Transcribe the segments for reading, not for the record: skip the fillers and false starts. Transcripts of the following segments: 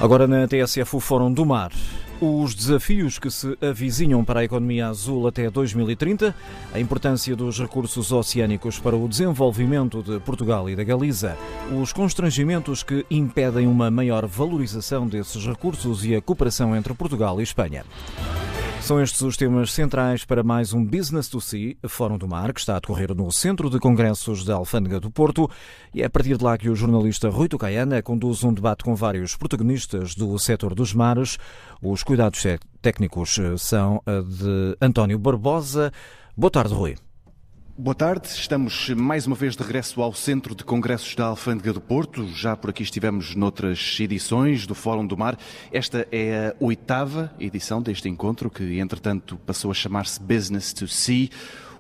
Agora na TSF o Fórum do Mar. Os desafios que se avizinham para a economia azul até 2030, a importância dos recursos oceânicos para o desenvolvimento de Portugal e da Galiza, os constrangimentos que impedem uma maior valorização desses recursos e a cooperação entre Portugal e Espanha. São estes os temas centrais para mais um Business to Sea, Fórum do Mar, que está a decorrer no Centro de Congressos da Alfândega do Porto, e é a partir de lá que o jornalista Rui Tucaiana conduz um debate com vários protagonistas do setor dos mares. Os cuidados técnicos são de António Barbosa. Boa tarde, Rui. Boa tarde, estamos mais uma vez de regresso ao Centro de Congressos da Alfândega do Porto. Já por aqui estivemos noutras edições do Fórum do Mar. Esta é a 8ª edição deste encontro, que entretanto passou a chamar-se Business to Sea.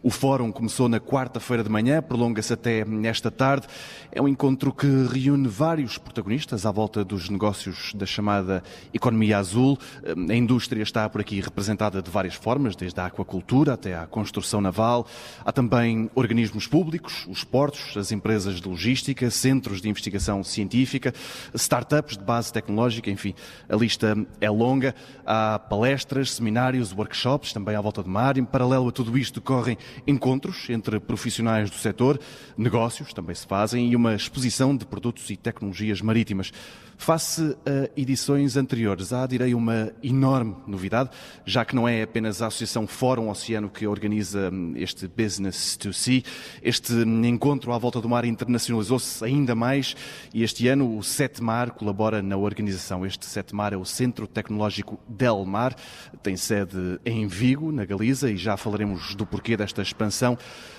O fórum começou na quarta-feira de manhã, prolonga-se até esta tarde. É um encontro que reúne vários protagonistas à volta dos negócios da chamada economia azul. A indústria está por aqui representada de várias formas, desde a aquacultura até à construção naval. Há também organismos públicos, os portos, as empresas de logística, centros de investigação científica, startups de base tecnológica, enfim, a lista é longa. Há palestras, seminários, workshops também à volta do mar. Em paralelo a tudo isto decorrem encontros entre profissionais do setor, negócios também se fazem e uma exposição de produtos e tecnologias marítimas. Face a edições anteriores, há, direi, uma enorme novidade, já que não é apenas a Associação Fórum Oceano que organiza este Business to Sea. Este encontro à volta do mar internacionalizou-se ainda mais e este ano o SETMar colabora na organização. Este SETMar é o Centro Tecnológico Del Mar, tem sede em Vigo, na Galiza, e já falaremos do porquê desta expansão.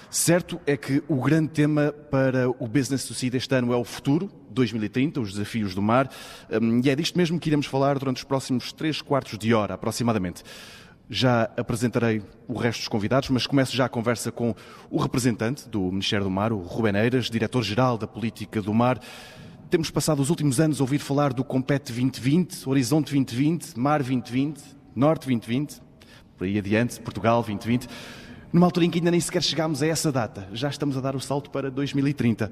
Certo é que o grande tema para o Business to Sea deste ano é o futuro, 2030, os desafios do mar, e é disto mesmo que iremos falar durante os próximos 3/4 de hora, aproximadamente. Já apresentarei o resto dos convidados, mas começo já a conversa com o representante do Ministério do Mar, o Rubén Eiras, diretor-geral da Política do Mar. Temos passado os últimos anos a ouvir falar do Compete 2020, Horizonte 2020, Mar 2020, Norte 2020, por aí adiante, Portugal 2020. Numa altura em que ainda nem sequer chegámos a essa data, já estamos a dar o salto para 2030.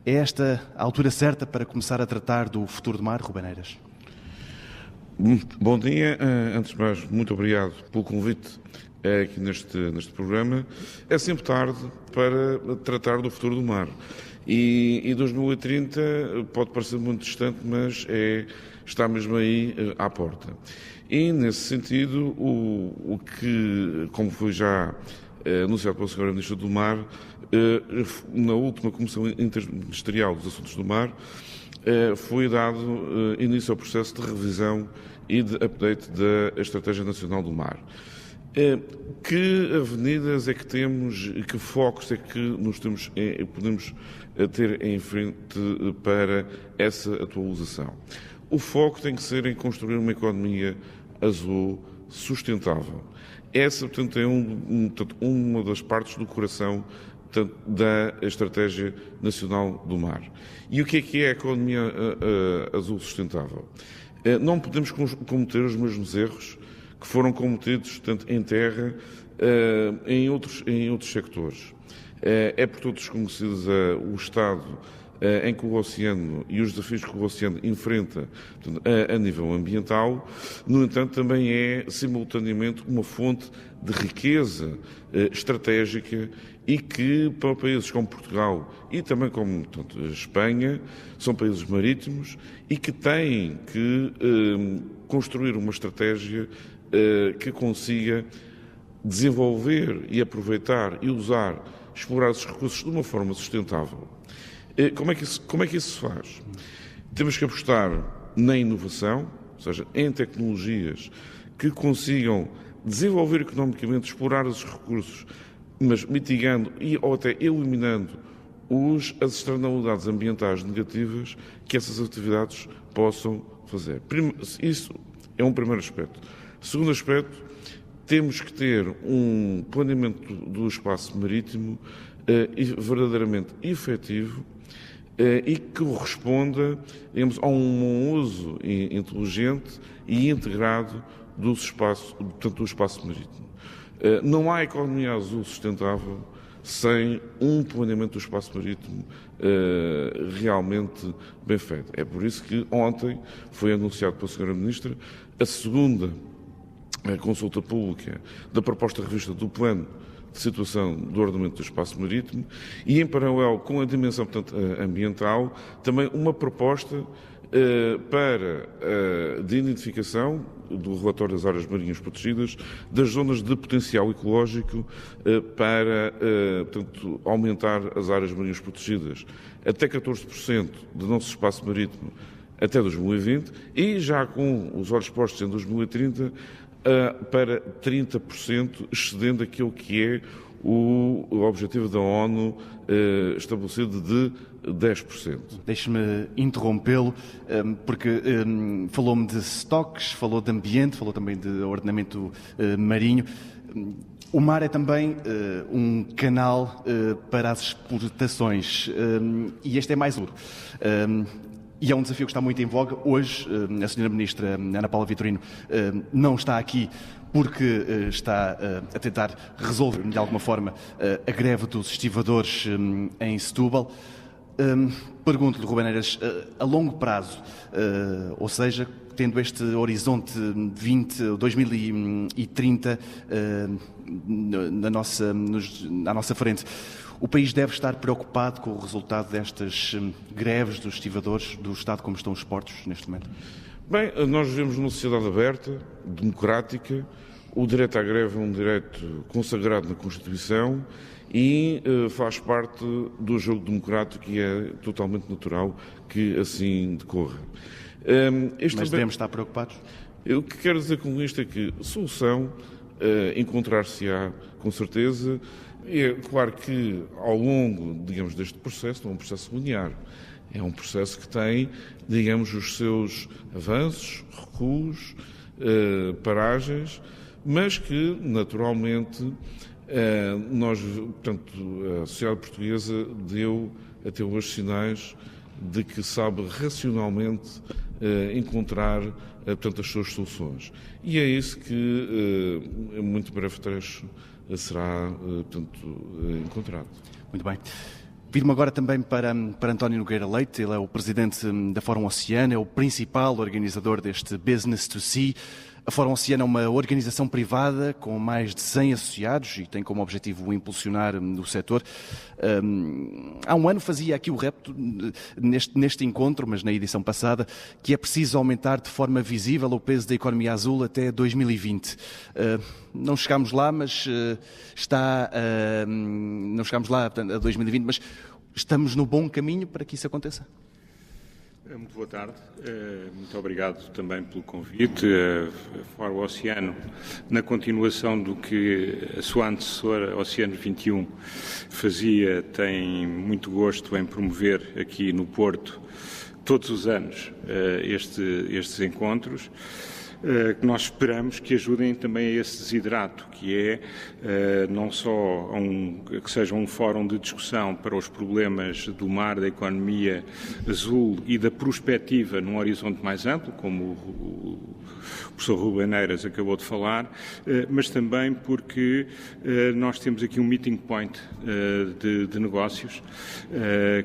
É esta a altura certa para começar a tratar do futuro do mar, Rubén Eiras? Bom dia. Antes de mais, muito obrigado pelo convite aqui neste programa. É sempre tarde para tratar do futuro do mar. E 2030 pode parecer muito distante, mas está mesmo aí à porta. E, nesse sentido, o que, como foi já anunciado pela Sra. Ministra do Mar, na última Comissão Interministerial dos Assuntos do Mar, foi dado início ao processo de revisão e de update da Estratégia Nacional do Mar. Que avenidas é que temos, que focos é que podemos ter em frente para essa atualização? O foco tem que ser em construir uma economia azul sustentável. Essa, portanto, é uma das partes do coração da Estratégia Nacional do Mar. E o que é a economia azul sustentável? Não podemos cometer os mesmos erros que foram cometidos tanto em terra em outros sectores. É por todos conhecidos o estado em que o oceano e os desafios que o oceano enfrenta, portanto, a nível ambiental. No entanto, também é simultaneamente uma fonte de riqueza estratégica e que para países como Portugal e também como, portanto, Espanha, são países marítimos e que têm que construir uma estratégia que consiga desenvolver e aproveitar e usar, explorar esses recursos de uma forma sustentável. Como é que isso se faz? Temos que apostar na inovação, ou seja, em tecnologias que consigam desenvolver economicamente, explorar esses recursos, mas mitigando ou até eliminando as externalidades ambientais negativas que essas atividades possam fazer. Isso é um primeiro aspecto. Segundo aspecto, temos que ter um planeamento do espaço marítimo verdadeiramente efetivo e que corresponda, digamos, a um uso inteligente e integrado do espaço marítimo. Não há economia azul sustentável sem um planeamento do espaço marítimo realmente bem feito. É por isso que ontem foi anunciado pela Sra. Ministra a segunda consulta pública da proposta revista do Plano de Situação do Ordenamento do Espaço Marítimo e, em paralelo com a dimensão, portanto, ambiental, também uma proposta de identificação do relatório das áreas marinhas protegidas, das zonas de potencial ecológico para, portanto, aumentar as áreas marinhas protegidas até 14% do nosso espaço marítimo até 2020 e já com os olhos postos em 2030 para 30%, excedendo aquilo que é o objetivo da ONU estabelecido de 10%. Deixe-me interrompê-lo, porque falou-me de estoques, falou de ambiente, falou também de ordenamento marinho. O mar é também um canal para as exportações e este é mais duro. E é um desafio que está muito em voga. Hoje, a Sra. Ministra Ana Paula Vitorino não está aqui porque está a tentar resolver, de alguma forma, a greve dos estivadores em Setúbal. Pergunto-lhe, Rubén Eiras, a longo prazo, ou seja, tendo este horizonte 2030 à nossa frente, o país deve estar preocupado com o resultado destas greves dos estivadores do Estado, como estão os portos neste momento? Bem, nós vivemos numa sociedade aberta, democrática. O direito à greve é um direito consagrado na Constituição e faz parte do jogo democrático e é totalmente natural que assim decorra. Mas devemos estar preocupados? O que quero dizer com isto é que solução encontrar-se-á com certeza. É claro que ao longo, digamos, deste processo, não é um processo linear, é um processo que tem, digamos, os seus avanços, recuos, paragens, mas que, naturalmente, nós, portanto, a sociedade portuguesa deu até hoje sinais de que sabe racionalmente encontrar, portanto, as suas soluções. E é isso que, em muito breve trecho, será, portanto, encontrado. Muito bem. Viro-me agora também para António Nogueira Leite. Ele é o presidente da Fórum Oceano, é o principal organizador deste Business to Sea. A Fórum Oceano é uma organização privada com mais de 100 associados e tem como objetivo impulsionar o setor. Há um ano fazia aqui o repto neste encontro, mas na edição passada, que é preciso aumentar de forma visível o peso da economia azul até 2020. Não chegámos lá, mas não chegámos lá a 2020, mas estamos no bom caminho para que isso aconteça? Muito boa tarde, muito obrigado também pelo convite. A Fórum Oceano, na continuação do que a sua antecessora, Oceano 21, fazia, tem muito gosto em promover aqui no Porto, todos os anos, estes encontros, que nós esperamos que ajudem também a esse desidrato, que é não só que seja um fórum de discussão para os problemas do mar, da economia azul e da prospectiva num horizonte mais amplo, como o professor Rubén Eiras acabou de falar, mas também porque nós temos aqui um meeting point de negócios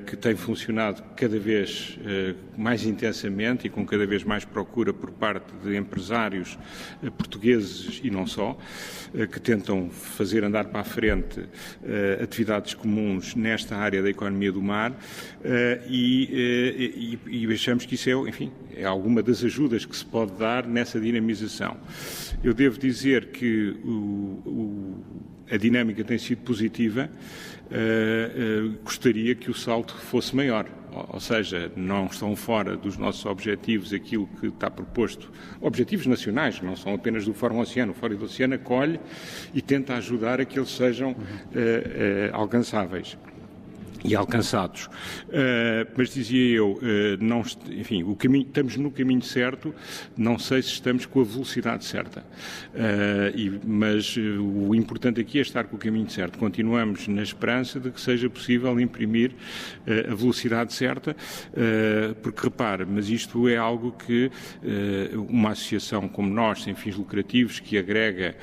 que tem funcionado cada vez mais intensamente e com cada vez mais procura por parte de empresários portugueses e não só, que tentam fazer andar para a frente atividades comuns nesta área da economia do mar e achamos que isso é, enfim, é alguma das ajudas que se pode dar nessa dinamização. Eu devo dizer que a dinâmica tem sido positiva, gostaria que o salto fosse maior. Ou seja, não estão fora dos nossos objetivos aquilo que está proposto. Objetivos nacionais, não são apenas do Fórum Oceano. O Fórum do Oceano acolhe e tenta ajudar a que eles sejam alcançáveis. e alcançados. Mas dizia eu, enfim, estamos no caminho certo, não sei se estamos com a velocidade certa. Mas o importante aqui é estar com o caminho certo. Continuamos na esperança de que seja possível imprimir a velocidade certa, porque repare, mas isto é algo que uma associação como nós, sem fins lucrativos, que agrega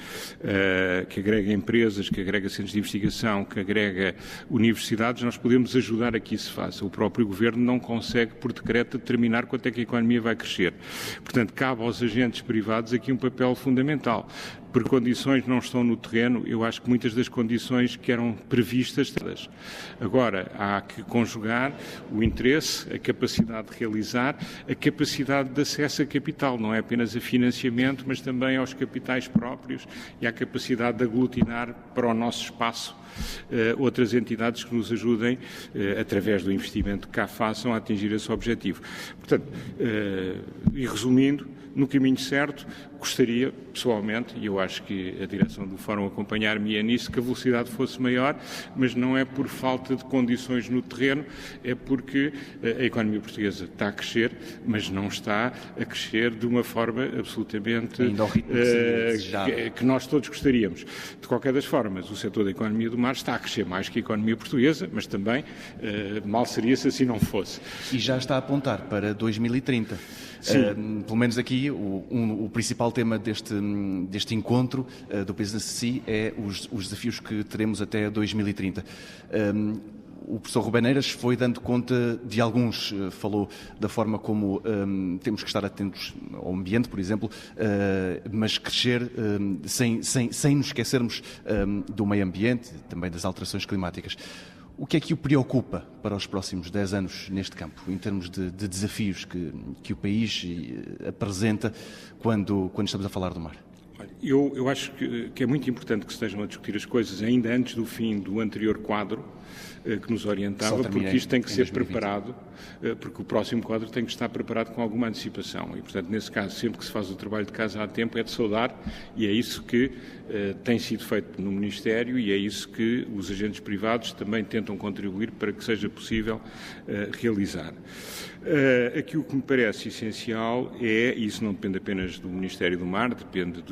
empresas, que agrega centros de investigação, que agrega universidades, nós podemos ajudar a que isso se faça. O próprio Governo não consegue, por decreto, determinar quanto é que a economia vai crescer. Portanto, cabe aos agentes privados aqui um papel fundamental. Por condições não estão no terreno, eu acho que muitas das condições que eram previstas. Agora, há que conjugar o interesse, a capacidade de realizar, a capacidade de acesso a capital, não é apenas a financiamento, mas também aos capitais próprios e à capacidade de aglutinar para o nosso espaço outras entidades que nos ajudem, através do investimento que cá façam, a atingir esse objetivo. Portanto, e resumindo, no caminho certo, gostaria, pessoalmente, e eu acho que a direção do Fórum acompanhar-me nisso, que a velocidade fosse maior, mas não é por falta de condições no terreno, é porque a economia portuguesa está a crescer, mas não está a crescer de uma forma absolutamente ainda ao ritmo que nós todos gostaríamos. De qualquer das formas, o setor da economia do mar está a crescer mais que a economia portuguesa, mas também mal seria se assim não fosse. E já está a apontar para 2030. Pelo menos aqui, o principal tema deste encontro do Business Sea é os desafios que teremos até 2030. O professor Rubén Eiras foi dando conta de alguns, falou da forma como temos que estar atentos ao ambiente, por exemplo, mas crescer sem nos esquecermos do meio ambiente, também das alterações climáticas. O que é que o preocupa para os próximos 10 anos neste campo, em termos de desafios que o país apresenta quando estamos a falar do mar? Eu acho que é muito importante que se estejam a discutir as coisas ainda antes do fim do anterior quadro que nos orientava, porque isto tem que ser preparado, porque o próximo quadro tem que estar preparado com alguma antecipação e, portanto, nesse caso, sempre que se faz o trabalho de casa há tempo, é de saudar e é isso que tem sido feito no Ministério e é isso que os agentes privados também tentam contribuir para que seja possível realizar. Aqui o que me parece essencial é, e isso não depende apenas do Ministério do Mar, depende,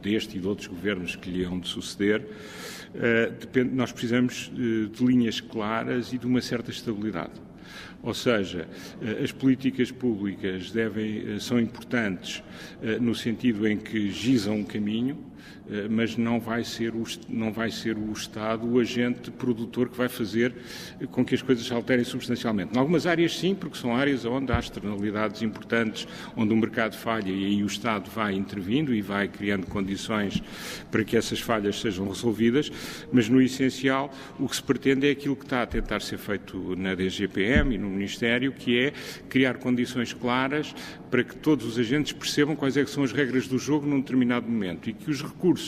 deste e de outros governos que lhe hão de suceder, nós precisamos de linhas claras e de uma certa estabilidade. Ou seja, as políticas públicas são importantes no sentido em que gizam um caminho, mas não vai ser o Estado o agente produtor que vai fazer com que as coisas se alterem substancialmente. Em algumas áreas sim, porque são áreas onde há externalidades importantes, onde o mercado falha e aí o Estado vai intervindo e vai criando condições para que essas falhas sejam resolvidas, mas no essencial o que se pretende é aquilo que está a tentar ser feito na DGPM e no Ministério, que é criar condições claras para que todos os agentes percebam quais é que são as regras do jogo num determinado momento e que os recursos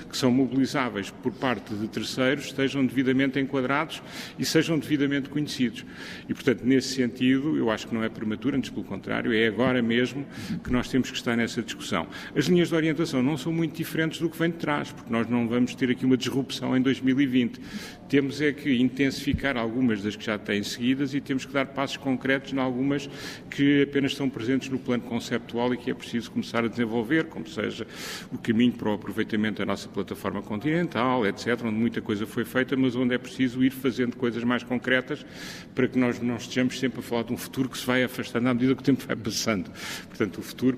que são mobilizáveis por parte de terceiros estejam devidamente enquadrados e sejam devidamente conhecidos. E, portanto, nesse sentido, eu acho que não é prematuro, antes pelo contrário, é agora mesmo que nós temos que estar nessa discussão. As linhas de orientação não são muito diferentes do que vem de trás, porque nós não vamos ter aqui uma disrupção em 2020. Temos é que intensificar algumas das que já têm seguidas e temos que dar passos concretos em algumas que apenas estão presentes no plano conceptual e que é preciso começar a desenvolver, como seja o caminho para o aproveitamento da nossa plataforma continental, etc., onde muita coisa foi feita, mas onde é preciso ir fazendo coisas mais concretas para que nós não estejamos sempre a falar de um futuro que se vai afastando à medida que o tempo vai passando. Portanto, o futuro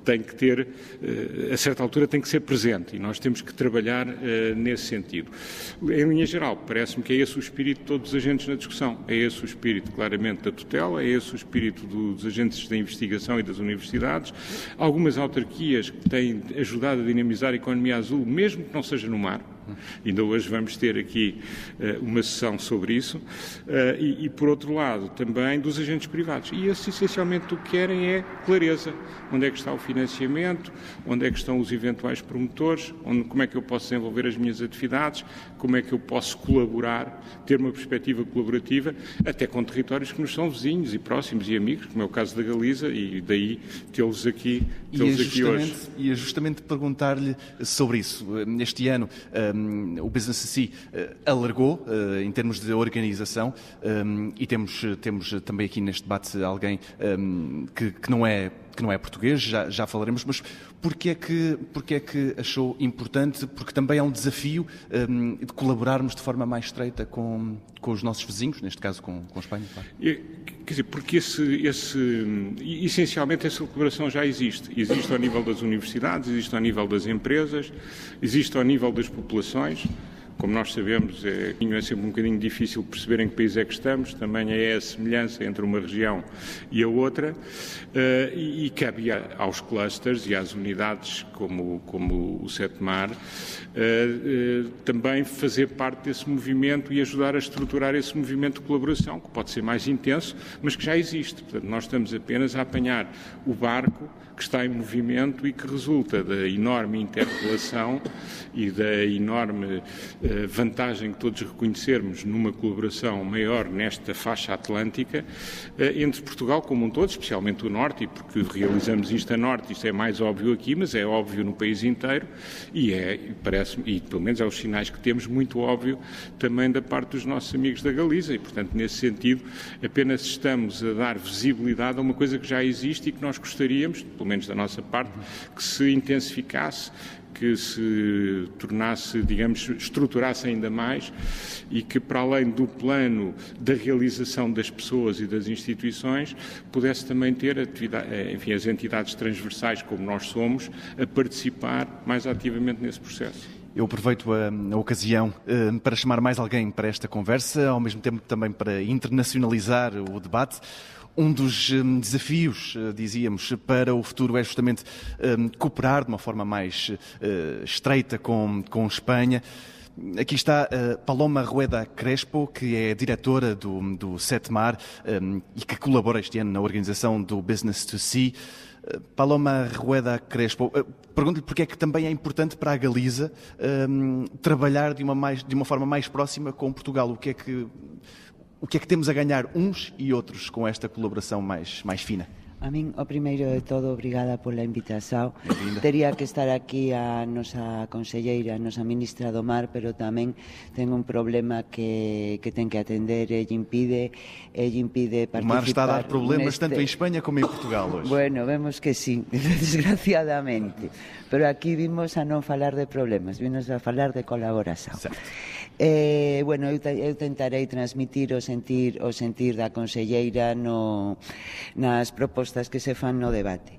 tem que ter, a certa altura, tem que ser presente e nós temos que trabalhar nesse sentido. Em linha geral, parece-me que é esse o espírito de todos os agentes na discussão. É esse o espírito, claramente, da tutela, é esse o espírito dos agentes da investigação e das universidades. Algumas autarquias que têm ajudado a dinamizar a economia azul, mesmo que não seja no mar. Ainda hoje vamos ter aqui uma sessão sobre isso. E, por outro lado, também dos agentes privados. E esses, essencialmente, o que querem é clareza. Onde é que está o financiamento? Onde é que estão os eventuais promotores? Como é que eu posso desenvolver as minhas atividades? Como é que eu posso colaborar, ter uma perspectiva colaborativa, até com territórios que nos são vizinhos e próximos e amigos, como é o caso da Galiza, e daí tê-los aqui hoje. E é justamente perguntar-lhe sobre isso. Este ano o Business to Sea alargou em termos de organização e temos também aqui neste debate alguém que não é português, já falaremos, mas porquê é que achou importante? Porque também é um desafio de colaborarmos de forma mais estreita com os nossos vizinhos, neste caso com a Espanha, claro. Quer dizer, porque essencialmente essa colaboração já existe. Existe ao nível das universidades, existe ao nível das empresas, existe ao nível das populações. Como nós sabemos, é sempre um bocadinho difícil perceber em que país é que estamos, também é a semelhança entre uma região e a outra, e cabe aos clusters e às unidades como o Setmar também fazer parte desse movimento e ajudar a estruturar esse movimento de colaboração, que pode ser mais intenso, mas que já existe. Portanto, nós estamos apenas a apanhar o barco que está em movimento e que resulta da enorme interrelação e da enorme vantagem que todos reconhecermos numa colaboração maior nesta faixa atlântica entre Portugal como um todo, especialmente o Norte, e porque realizamos isto a Norte, isto é mais óbvio aqui, mas é óbvio no país inteiro e parece-me, e pelo menos é os sinais que temos, muito óbvio também da parte dos nossos amigos da Galiza e, portanto, nesse sentido, apenas estamos a dar visibilidade a uma coisa que já existe e que nós gostaríamos, pelo menos da nossa parte, que se intensificasse, que se tornasse, digamos, estruturasse ainda mais e que, para além do plano da realização das pessoas e das instituições, pudesse também ter as entidades transversais, como nós somos, a participar mais ativamente nesse processo. Eu aproveito a ocasião para chamar mais alguém para esta conversa, ao mesmo tempo também para internacionalizar o debate. Um dos desafios, dizíamos, para o futuro é justamente cooperar de uma forma mais estreita com Espanha. Aqui está Paloma Rueda Crespo, que é diretora do Setmar e que colabora este ano na organização do Business to Sea. Paloma Rueda Crespo, pergunto-lhe porque é que também é importante para a Galiza trabalhar de uma forma mais próxima com Portugal. O que é que temos a ganhar uns e outros com esta colaboração mais fina? A min, o primeiro de todo, obrigada pola invitación. Tería que estar aquí a nosa conselleira, a nosa ministra do Mar, pero tamén ten un problema que ten que atender e lle impide participar. O mar está a dar problemas tanto em Espanha como em Portugal hoje. Bueno, vemos que sí, desgraciadamente. Pero aquí vimos a non falar de problemas, vimos a falar de colaboración. Certo. Bueno, eu tentarei transmitir o sentir da conselleira nas propostas que se fan no debate.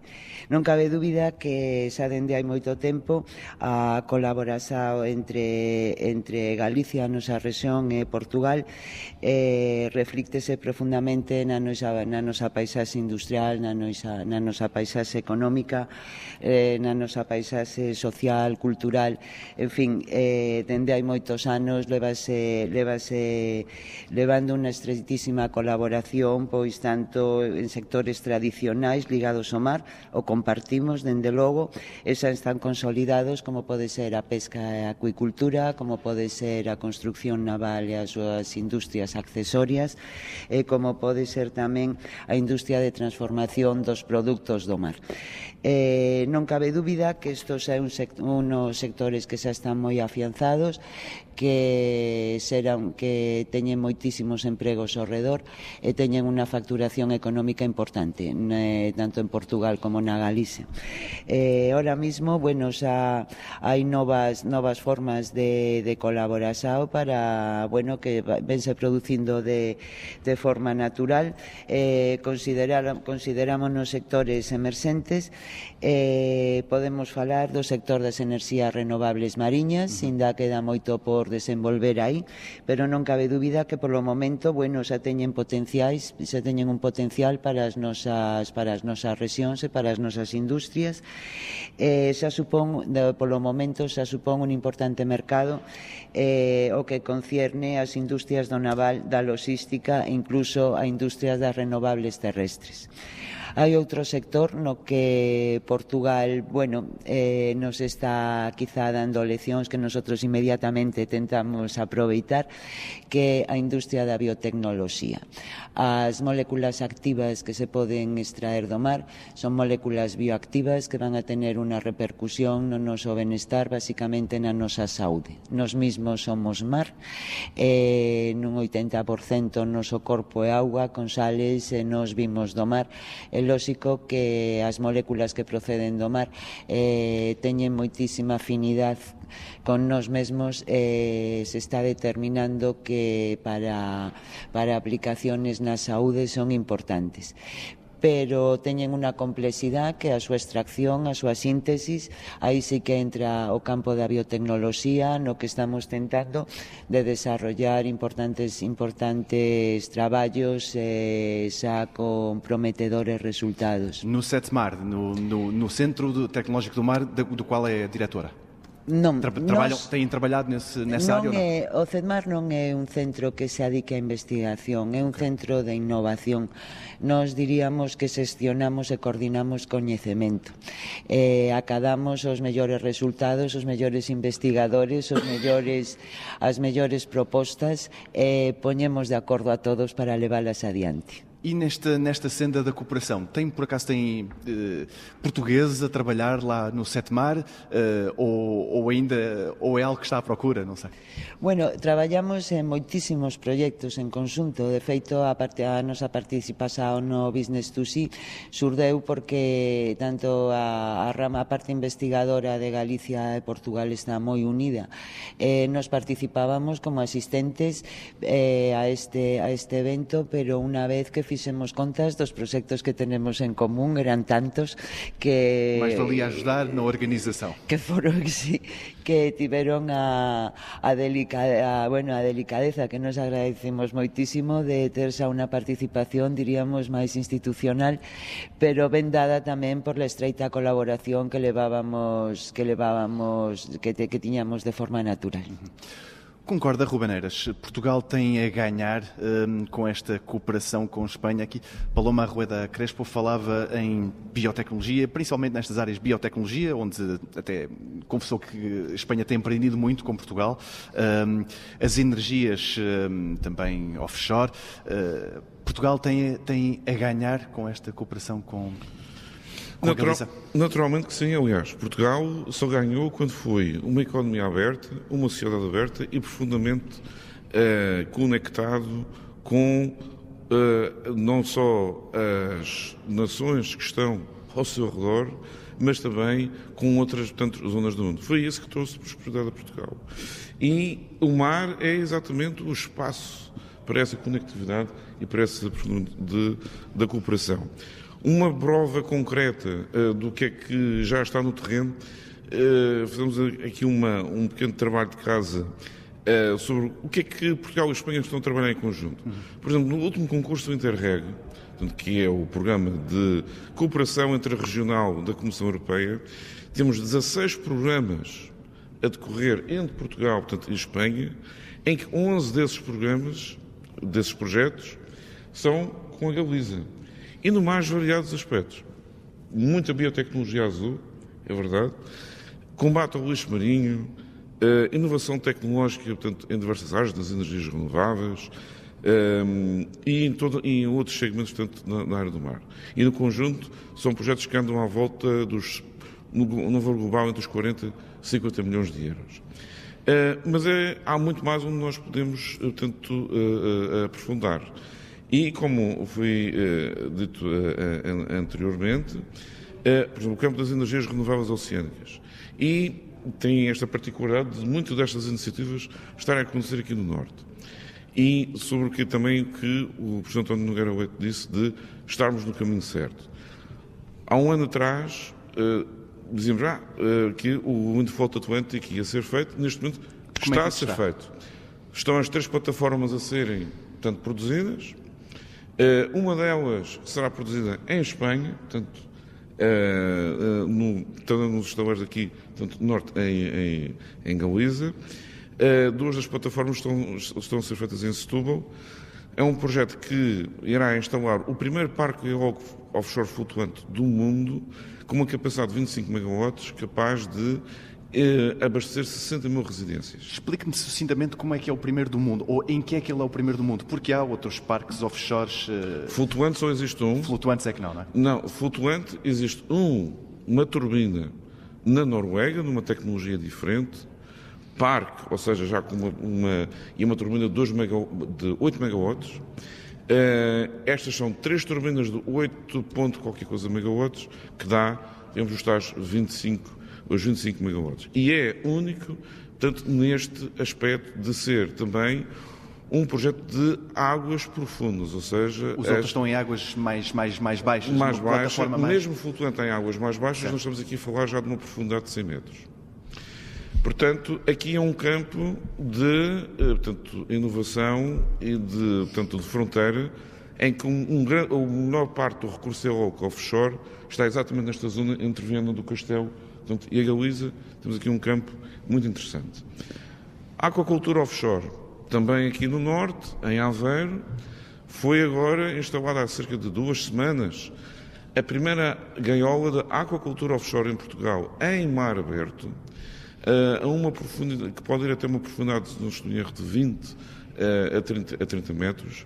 Non cabe dúbida que xa dende hai moito tempo a colaboración entre Galicia, a nosa rexión, e Portugal reflíctese profundamente na nosa paisaxe industrial, na nosa paisaxe económica, na nosa paisaxe social, cultural, en fin, dende hai moitos anos levando unha estreitísima colaboración, pois tanto en sectores tradicionais ligados ao mar, o compartimos, dende logo, e xa están consolidados, como pode ser a pesca e a acuicultura, como pode ser a construcción naval e as súas industrias accesorias, e como pode ser tamén a industria de transformación dos produtos do mar. Non cabe dúbida que estos é unos sectores que xa están moi afianzados, que teñen moitísimos empregos ao redor e teñen unha facturación económica importante, tanto en Portugal como na Galicia. Ahora mismo, bueno, xa hai novas formas de colaboración para, bueno, que vense producindo de forma natural. Consideramos nos sectores emerxentes, podemos falar do sector das enerxías renovables mariñas, ainda queda moito por desenvolver aí, pero non cabe dúbida que polo momento, bueno, xa teñen un potencial para as nosas rexións e para as nosas industrias. Polo momento xa supón un importante mercado o que concierne ás industrias do naval, da logística e incluso a industrias das renovables terrestres. Hai outro sector no que Portugal, nos está quizá dando leccións que nosotros inmediatamente tentamos aproveitar, que é a industria da biotecnoloxía. As moléculas activas que se poden extraer do mar son moléculas bioactivas que van a tener unha repercusión no noso benestar, basicamente na nosa saúde. Nos mismos somos mar, nun 80% o noso corpo é auga con sales e nos vimos do mar. É lóxico que as moléculas que proceden do mar teñen moitísima afinidade con nós mesmos, se está determinando que para aplicaciones na saúde son importantes, pero teñen unha complexidade que a súa extracción, a súa síntesis, aí sí que entra o campo da biotecnoloxía, no que estamos tentando de desarrollar importantes traballos xa con prometedores resultados. No CETMAR, no Centro Tecnológico do Mar, do qual é a diretora? Non, têm trabalhado nessa área ou non? O CETMAR non é un centro que se adique a investigación, é un centro de innovación. Nós diríamos que xestionamos e coordinamos coñecemento. Acadamos os mellores resultados, os mellores investigadores, as mellores propostas e poñemos de acordo a todos para leválas adiante. E nesta senda da cooperação, por acaso tem portugueses a trabalhar lá no CETMAR ou é algo que está à procura, não sei? Bueno, traballamos en moitísimos proxectos en conxunto. De feito, a nosa participación no Business to Sea surdeu porque tanto a parte investigadora de Galicia e Portugal está moi unida. Nos participábamos como asistentes a este evento, pero unha vez que fixemos contas dos proxectos que tenemos en común, eran tantos que... Mais valia ajudar na organização. Que foron, sí, que tiveron a delicadeza que nos agradecemos moitísimo de ter xa unha participación, diríamos, máis institucional, pero ben dada tamén por la estreita colaboración que tiñamos de forma natural. Concorda, Ruben Eiras, Portugal tem a ganhar com esta cooperação com Espanha aqui. Paloma Arrueda Crespo falava em biotecnologia, principalmente nestas áreas de biotecnologia, onde até confessou que a Espanha tem aprendido muito com Portugal. As energias também offshore. Portugal tem a ganhar com esta cooperação com a Galiza? Naturalmente que sim, aliás. Portugal só ganhou quando foi uma economia aberta, uma sociedade aberta e profundamente conectado com não só as nações que estão ao seu redor, mas também com outras zonas do mundo. Foi isso que trouxe prosperidade a Portugal. E o mar é exatamente o espaço para essa conectividade e para esse aprofundamento da cooperação. Uma prova concreta do que é que já está no terreno, fazemos aqui um pequeno trabalho de casa sobre o que é que Portugal e Espanha estão a trabalhar em conjunto. Por exemplo, no último concurso do Interreg, que é o programa de cooperação interregional da Comissão Europeia, temos 16 programas a decorrer entre Portugal, e Espanha, em que 11 desses projetos, são com a Galiza. E no mais variados aspectos. Muita biotecnologia azul, é verdade, combate ao lixo marinho, inovação tecnológica, portanto, em diversas áreas, das energias renováveis e em outros segmentos, portanto, na área do mar. E no conjunto são projetos que andam à volta no valor global entre os 40 e 50 milhões de euros. Mas há muito mais onde nós podemos, portanto, aprofundar. E, como foi dito anteriormente, por exemplo, o campo das energias renováveis oceânicas. E tem esta particularidade de muitas destas iniciativas estarem a acontecer aqui no Norte. E sobre o que também que o Presidente António Nogueira Leite disse de estarmos no caminho certo. Há um ano atrás, dizíamos que o Windfloat Atlantic ia ser feito, neste momento está a ser feito. Estão as 3 plataformas a serem, portanto, produzidas. Uma delas será produzida em Espanha, portanto, nos estaleiros aqui, portanto, norte em Galiza. 2 das plataformas estão a ser feitas em Setúbal. É um projeto que irá instalar o primeiro parque eólico offshore flutuante do mundo, com uma capacidade de 25 megawatts, capaz de abastecer 60 mil residências. Explique-me sucintamente como é que é o primeiro do mundo, ou em que é que ele é o primeiro do mundo, porque há outros parques offshores... Flutuante só existe um. Flutuantes é que não é? Não, flutuante existe uma turbina na Noruega, numa tecnologia diferente, parque, ou seja, já com uma turbina de 8 megawatts. Estas são 3 turbinas de 8 ponto qualquer coisa megawatts, que dá, temos os tais 25 megawatts. E é único, portanto, neste aspecto de ser também um projeto de águas profundas, ou seja... Os outros estão em águas mais baixas? Mais baixas, mesmo flutuante em águas mais baixas, certo. Nós estamos aqui a falar já de uma profundidade de 100 metros. Portanto, aqui é um campo de inovação e de fronteira, em que a menor parte do recurso eólico offshore está exatamente nesta zona entre Viana do Castelo e a Galiza. Temos aqui um campo muito interessante. A aquacultura offshore, também aqui no norte, em Aveiro, foi agora instalada há cerca de 2 semanas a primeira gaiola de aquacultura offshore em Portugal, em mar aberto, a uma profundidade, que pode ir até uma profundidade, não estou em erro, de 20 a 30 metros,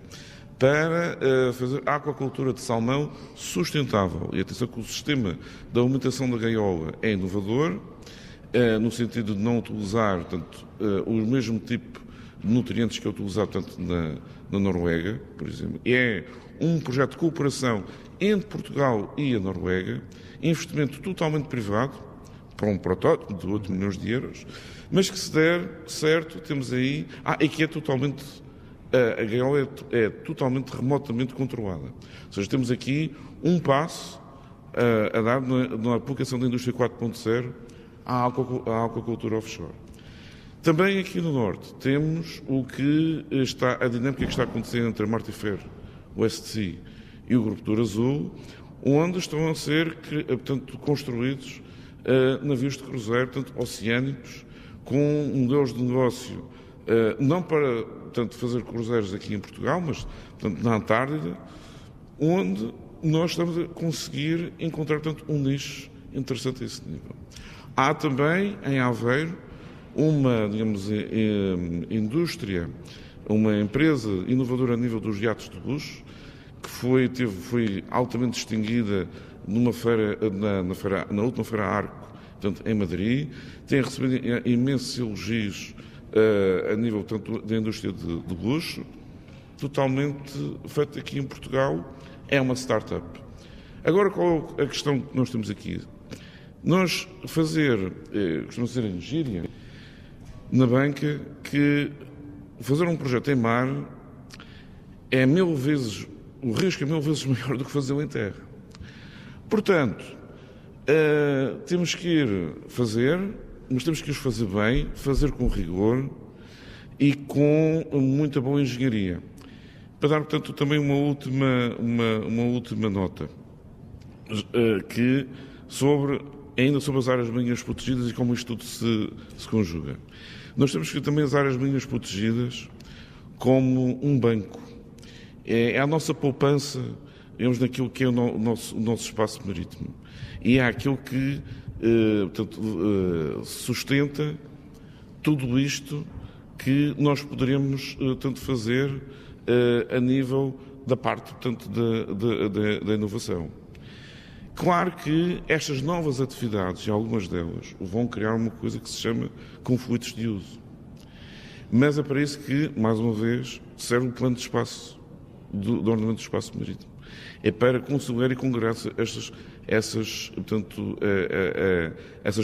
para fazer aquacultura de salmão sustentável. E atenção que o sistema de alimentação da gaiola é inovador, no sentido de não utilizar o mesmo tipo de nutrientes que é utilizado na Noruega, por exemplo. É um projeto de cooperação entre Portugal e a Noruega, investimento totalmente privado, para um protótipo de 8 milhões de euros, mas que, se der certo, temos aí... e que é totalmente... A gaiola é totalmente remotamente controlada. Ou seja, temos aqui um passo a dar na aplicação da indústria 4.0 à aquacultura offshore. Também aqui no Norte temos a dinâmica que está acontecendo entre a Martifer, o STC e o Grupo Douro Azul, onde estão a ser construídos navios de cruzeiro, oceânicos, com modelos de negócio, não para fazer cruzeiros aqui em Portugal, mas na Antártida, onde nós estamos a conseguir encontrar um nicho interessante a esse nível. Há também, em Aveiro, uma, indústria, uma empresa inovadora a nível dos iates de luxo, que foi altamente distinguida numa feira, na última feira Arco, em Madrid, tem recebido imensos elogios a nível da indústria de luxo, totalmente feita aqui em Portugal, é uma startup. Agora, qual é a questão que nós temos aqui? Nós costumamos dizer em gíria, na banca, que fazer um projeto em mar é 1000 vezes, o risco é 1000 vezes maior do que fazê-lo em terra. Portanto, temos que ir fazer, mas temos que os fazer bem, fazer com rigor e com muita boa engenharia. Para dar, portanto, também uma última nota, ainda sobre as áreas marinhas protegidas e como isto tudo se conjuga. Nós temos que também as áreas marinhas protegidas como um banco. É a nossa poupança, digamos, naquilo que é o nosso espaço marítimo. E é aquilo que sustenta tudo isto que nós poderemos fazer a nível da parte, da inovação. Claro que estas novas atividades, e algumas delas, vão criar uma coisa que se chama conflitos de uso. Mas é para isso que, mais uma vez, serve o plano de espaço, do ordenamento do espaço marítimo. É para conciliar e congregar essas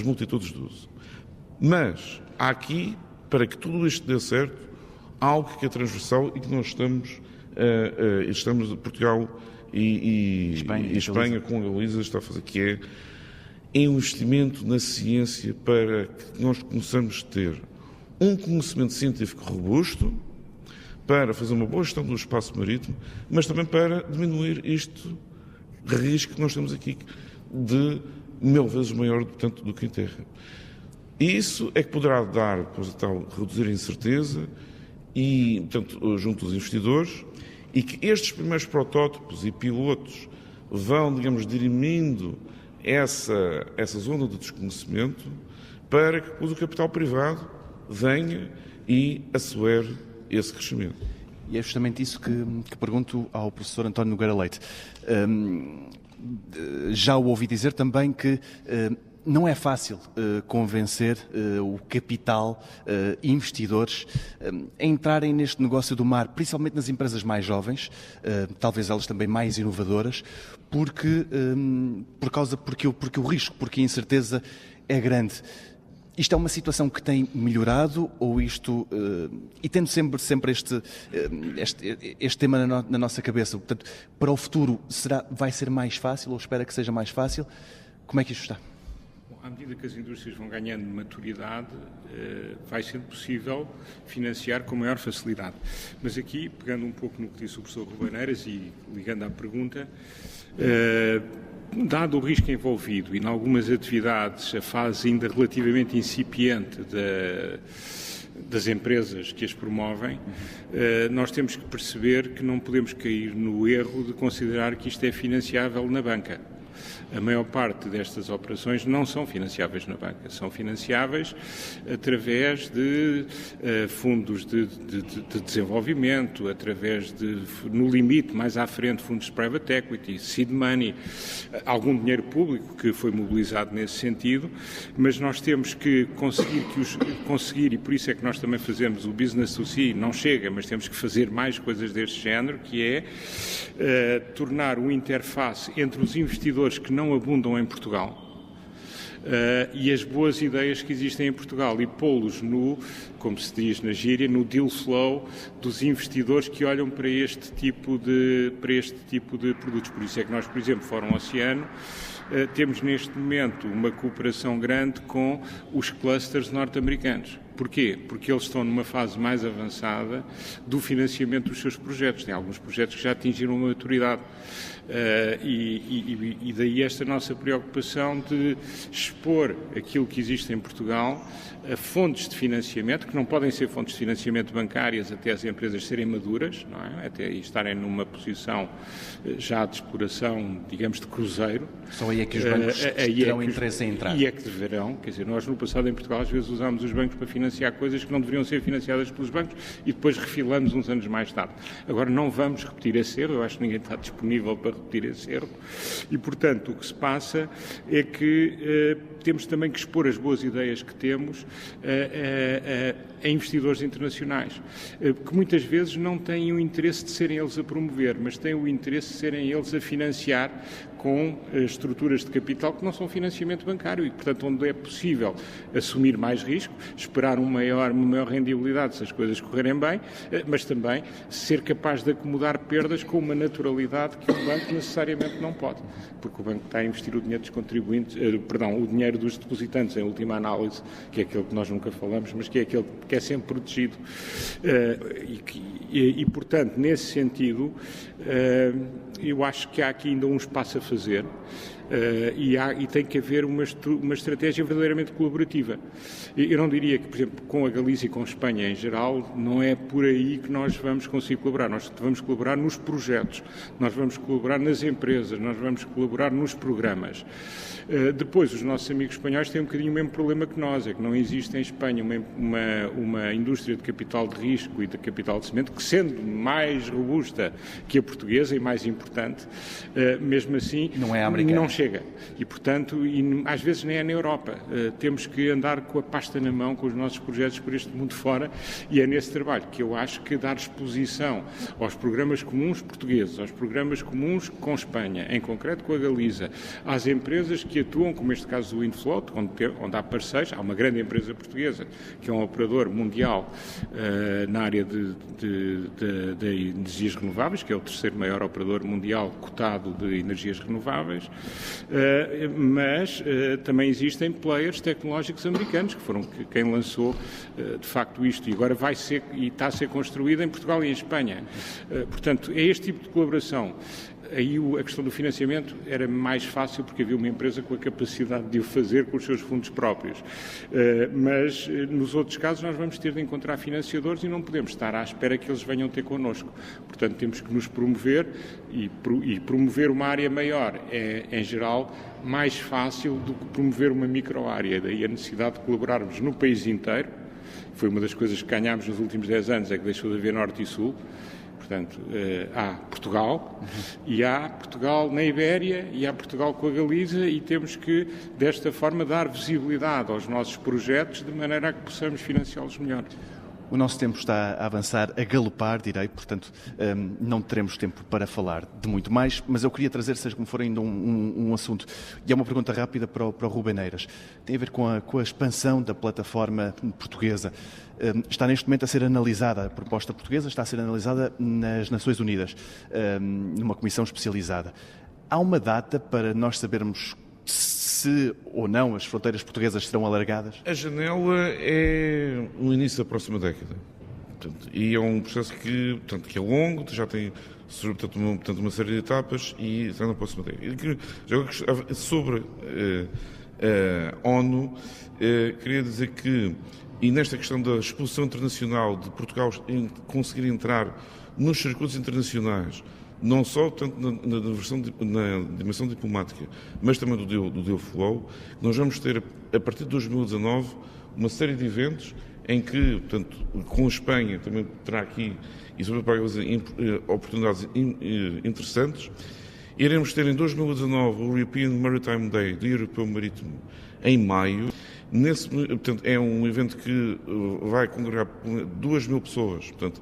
multitudes de uso. Mas há aqui, para que tudo isto dê certo, algo que é transversal e que nós estamos Portugal e Espanha com a Galiza está a fazer, que é investimento na ciência para que nós possamos ter um conhecimento científico robusto para fazer uma boa gestão do espaço marítimo, mas também para diminuir este risco que nós temos aqui de 1000 vezes maior, portanto, do que em terra. E isso é que poderá reduzir a incerteza e, portanto, junto dos investidores e que estes primeiros protótipos e pilotos vão, digamos, dirimindo essa zona de desconhecimento para que o capital privado venha e acelere esse crescimento. E é justamente isso que pergunto ao professor António Nogueira Leite. Já o ouvi dizer também que não é fácil convencer o capital, investidores, a entrarem neste negócio do mar, principalmente nas empresas mais jovens, talvez elas também mais inovadoras, porque o risco, porque a incerteza é grande. Isto é uma situação que tem melhorado ou isto, e tendo sempre este tema na nossa cabeça, portanto, para o futuro vai ser mais fácil ou espera que seja mais fácil? Como é que isto está? À medida que as indústrias vão ganhando maturidade, vai sendo possível financiar com maior facilidade. Mas aqui, pegando um pouco no que disse o professor Rubaneiras e ligando à pergunta, dado o risco envolvido e, em algumas atividades, a fase ainda relativamente incipiente das empresas que as promovem, nós temos que perceber que não podemos cair no erro de considerar que isto é financiável na banca. A maior parte destas operações não são financiáveis na banca, são financiáveis através de fundos de desenvolvimento, através de, no limite, mais à frente, fundos de private equity, seed money, algum dinheiro público que foi mobilizado nesse sentido, mas nós temos que conseguir, e por isso é que nós também fazemos o business to see, não chega, mas temos que fazer mais coisas deste género, que é tornar uma interface entre os investidores que não abundam em Portugal e as boas ideias que existem em Portugal e pô-los como se diz na gíria, no deal flow dos investidores que olham para este tipo de produtos. Por isso é que nós, por exemplo, Fórum Oceano, temos neste momento uma cooperação grande com os clusters norte-americanos. Porquê? Porque eles estão numa fase mais avançada do financiamento dos seus projetos. Tem alguns projetos que já atingiram uma maturidade. E daí esta nossa preocupação de expor aquilo que existe em Portugal a fontes de financiamento, que não podem ser fontes de financiamento bancárias até as empresas serem maduras, não é? Até estarem numa posição já de exploração, digamos, de cruzeiro. Só aí é que os bancos terão interesse em entrar. E é que deverão. Quer dizer, nós no passado em Portugal às vezes usámos os bancos para financiar coisas que não deveriam ser financiadas pelos bancos e depois refilamos uns anos mais tarde. Agora não vamos repetir esse erro, eu acho que ninguém está disponível para repetir esse erro e, portanto, o que se passa é que temos também que expor as boas ideias que temos a investidores internacionais, que muitas vezes não têm o interesse de serem eles a promover, mas têm o interesse de serem eles a financiar com estruturas de capital que não são financiamento bancário e, portanto, onde é possível assumir mais risco, esperar uma maior rendibilidade se as coisas correrem bem, mas também ser capaz de acomodar perdas com uma naturalidade que o banco necessariamente não pode, porque o banco está a investir o dinheiro dos contribuintes, o dinheiro dos depositantes em última análise, que é aquele que nós nunca falamos, mas que é aquele que é sempre protegido e portanto, nesse sentido, eu acho que há aqui ainda um espaço a fazer e tem que haver uma estratégia verdadeiramente colaborativa. Eu não diria que, por exemplo, com a Galícia e com a Espanha em geral, não é por aí que nós vamos conseguir colaborar. Nós vamos colaborar nos projetos, nós vamos colaborar nas empresas, nós vamos colaborar nos programas. Depois, os nossos amigos espanhóis têm um bocadinho o mesmo problema que nós, é que não existe em Espanha uma indústria de capital de risco e de capital de cimento que, sendo mais robusta que a portuguesa e mais importante, mesmo assim não é americana. Não chega. E, portanto, às vezes nem é na Europa. Temos que andar com a pasta na mão com os nossos projetos por este mundo fora e é nesse trabalho que eu acho que dar exposição aos programas comuns portugueses, aos programas comuns com Espanha, em concreto com a Galiza, às empresas que atuam, como este caso do Infloat, onde há parceiros, há uma grande empresa portuguesa que é um operador mundial na área de energias renováveis, que é o terceiro maior operador mundial cotado de energias renováveis, Mas também existem players tecnológicos americanos que foram quem lançou de facto isto, e agora vai ser e está a ser construído em Portugal e em Espanha. Portanto, é este tipo de colaboração. Aí a questão do financiamento era mais fácil porque havia uma empresa com a capacidade de o fazer com os seus fundos próprios. Mas nos outros casos nós vamos ter de encontrar financiadores e não podemos estar à espera que eles venham ter connosco. Portanto, temos que nos promover e promover uma área maior é, em geral, mais fácil do que promover uma micro-área. Daí a necessidade de colaborarmos no país inteiro. Foi uma das coisas que ganhámos nos últimos 10 anos, é que deixou de haver Norte e Sul. Portanto, há Portugal, e há Portugal na Ibéria, e há Portugal com a Galiza, e temos que, desta forma, dar visibilidade aos nossos projetos, de maneira a que possamos financiá-los melhor. O nosso tempo está a avançar, a galopar, direi, portanto não teremos tempo para falar de muito mais, mas eu queria trazer, seja como for, ainda um assunto, e é uma pergunta rápida para o Rubem Eiras. Tem a ver com a expansão da plataforma portuguesa. Está neste momento a ser analisada, a proposta portuguesa está a ser analisada nas Nações Unidas, numa comissão especializada. Há uma data para nós sabermos se ou não as fronteiras portuguesas serão alargadas? A janela é no início da próxima década. Portanto, e é um processo que é longo, já tem uma série de etapas e está na próxima década. Sobre a ONU, queria dizer que, e nesta questão da exposição internacional de Portugal conseguir entrar nos circuitos internacionais, não só tanto na dimensão diplomática, mas também do deal flow, nós vamos ter, a partir de 2019, uma série de eventos em que, portanto, com a Espanha também terá aqui, e sobre oportunidades interessantes. Iremos ter em 2019 o European Maritime Day, do Europeu Marítimo, em maio. Portanto, é um evento que vai congregar 2.000 pessoas, portanto,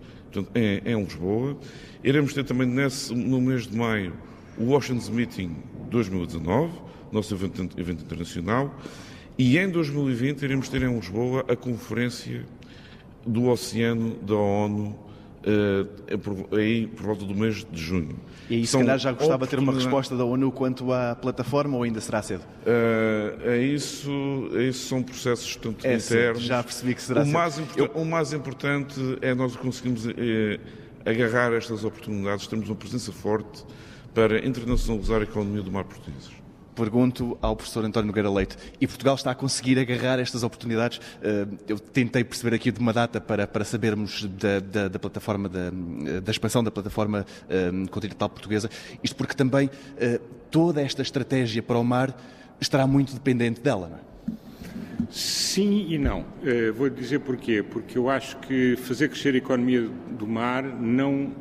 em Lisboa. Iremos ter também no mês de maio o Oceans Meeting 2019, nosso evento internacional, e em 2020 iremos ter em Lisboa a Conferência do Oceano da ONU, por volta do mês de junho. E aí, se calhar, já gostava de ter uma resposta da ONU quanto à plataforma, ou ainda será cedo? Isso são processos internos. Cedo, já percebi que será cedo. O mais importante é nós conseguirmos agarrar estas oportunidades, termos uma presença forte para internacionalizar a economia do mar português. Pergunto ao professor António Nogueira Leite, e Portugal está a conseguir agarrar estas oportunidades? Eu tentei perceber aqui de uma data para sabermos da plataforma, da expansão da plataforma continental portuguesa, isto porque também toda esta estratégia para o mar estará muito dependente dela, não é? Sim e não. Vou dizer porquê. Porque eu acho que fazer crescer a economia do mar não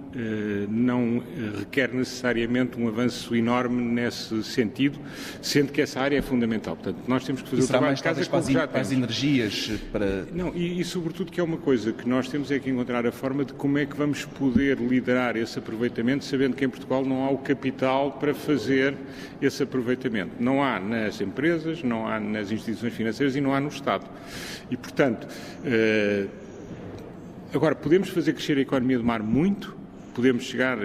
requer necessariamente um avanço enorme nesse sentido, sendo que essa área é fundamental. Portanto, nós temos que fazer o trabalho de casa com o que já temos. As energias para... Não, e sobretudo que é uma coisa que nós temos é que encontrar a forma de como é que vamos poder liderar esse aproveitamento, sabendo que em Portugal não há o capital para fazer esse aproveitamento. Não há nas empresas, não há nas instituições financeiras e não há no Estado. E, portanto, agora, podemos fazer crescer a economia do mar muito, podemos chegar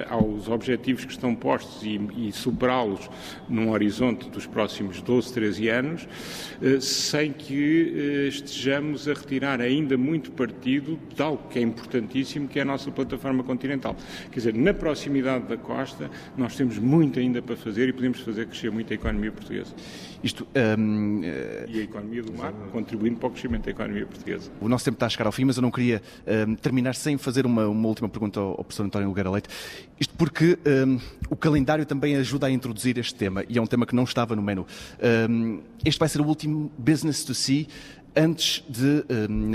aos objetivos que estão postos e superá-los num horizonte dos próximos 12, 13 anos, sem que estejamos a retirar ainda muito partido de algo que é importantíssimo, que é a nossa plataforma continental. Quer dizer, na proximidade da costa, nós temos muito ainda para fazer e podemos fazer crescer muito a economia portuguesa. E a economia do mar, contribuindo para o crescimento da economia portuguesa. O nosso tempo está a chegar ao fim, mas eu não queria terminar sem fazer uma última pergunta ao professor António Nogueira Leite. Isto porque o calendário também ajuda a introduzir este tema, e é um tema que não estava no menu. Este vai ser o último Business to See antes de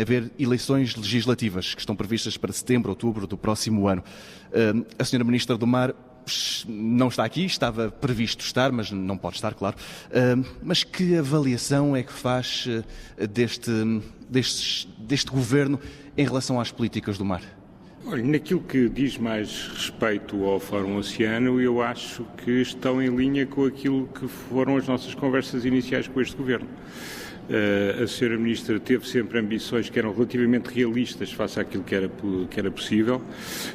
haver eleições legislativas, que estão previstas para setembro, outubro do próximo ano. A senhora Ministra do Mar não está aqui, estava previsto estar, mas não pode estar, claro. Mas que avaliação é que faz deste governo em relação às políticas do mar? Olha, naquilo que diz mais respeito ao Fórum Oceano, eu acho que estão em linha com aquilo que foram as nossas conversas iniciais com este governo. a Sra. Ministra teve sempre ambições que eram relativamente realistas face àquilo que era possível.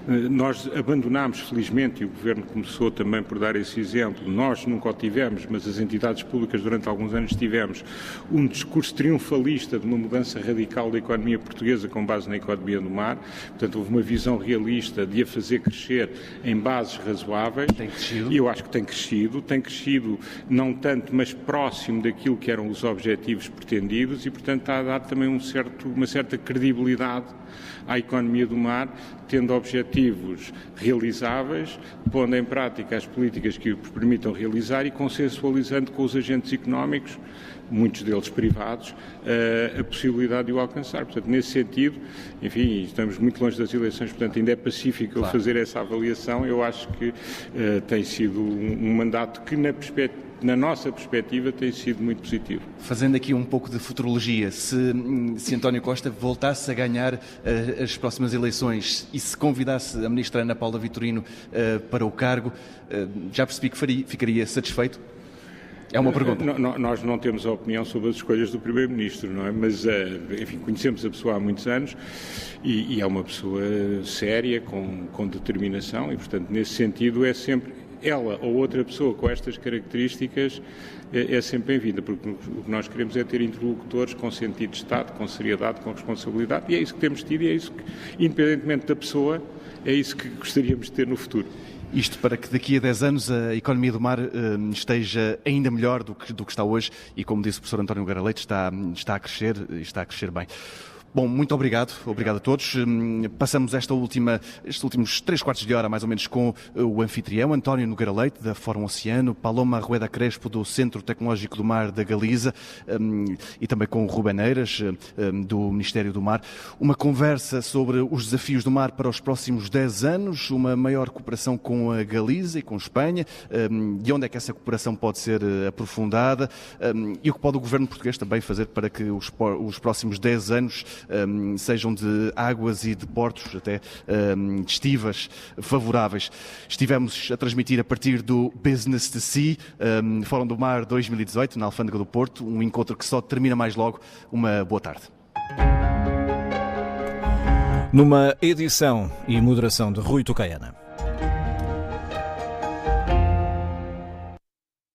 Nós abandonámos, felizmente, e o Governo começou também por dar esse exemplo, nós nunca o tivemos, mas as entidades públicas durante alguns anos tivemos um discurso triunfalista de uma mudança radical da economia portuguesa com base na economia do mar. Portanto, houve uma visão realista de a fazer crescer em bases razoáveis. Tem crescido? E eu acho que tem crescido não tanto, mas próximo daquilo que eram os objetivos pretendidos e, portanto, está a dar também uma certa credibilidade à economia do mar, tendo objetivos realizáveis, pondo em prática as políticas que os permitam realizar e consensualizando com os agentes económicos, muitos deles privados, a possibilidade de o alcançar. Portanto, nesse sentido, enfim, estamos muito longe das eleições, portanto, ainda é pacífico eu fazer essa avaliação. Eu acho que tem sido um mandato que, na nossa perspectiva, tem sido muito positivo. Fazendo aqui um pouco de futurologia, se António Costa voltasse a ganhar as próximas eleições e se convidasse a ministra Ana Paula Vitorino para o cargo, já percebi que ficaria satisfeito? É uma pergunta. Nós não temos a opinião sobre as escolhas do Primeiro-Ministro, não é? Mas, enfim, conhecemos a pessoa há muitos anos e é uma pessoa séria, com determinação e, portanto, nesse sentido é sempre ela ou outra pessoa com estas características é sempre bem-vinda, porque o que nós queremos é ter interlocutores com sentido de Estado, com seriedade, com responsabilidade, e é isso que temos tido e é isso que, independentemente da pessoa, é isso que gostaríamos de ter no futuro. Isto para que daqui a 10 anos a economia do mar esteja ainda melhor do que está hoje e, como disse o professor António Nogueira Leite, está a crescer bem. Bom, muito obrigado a todos. Passamos estes últimos 3/4 de hora, mais ou menos, com o anfitrião, António Nogueira Leite, da Fórum Oceano, Paloma Rueda Crespo, do Centro Tecnológico do Mar da Galiza, e também com o Rubén Eiras, do Ministério do Mar. Uma conversa sobre os desafios do mar para os próximos 10 anos, uma maior cooperação com a Galiza e com a Espanha, de onde é que essa cooperação pode ser aprofundada, e o que pode o Governo português também fazer para que os próximos 10 anos sejam de águas e de portos até de estivas favoráveis. Estivemos a transmitir a partir do Business to Sea, Fórum do Mar 2018, na Alfândega do Porto, um encontro que só termina mais logo. Uma boa tarde. Numa edição e moderação de Rui Tocaiana.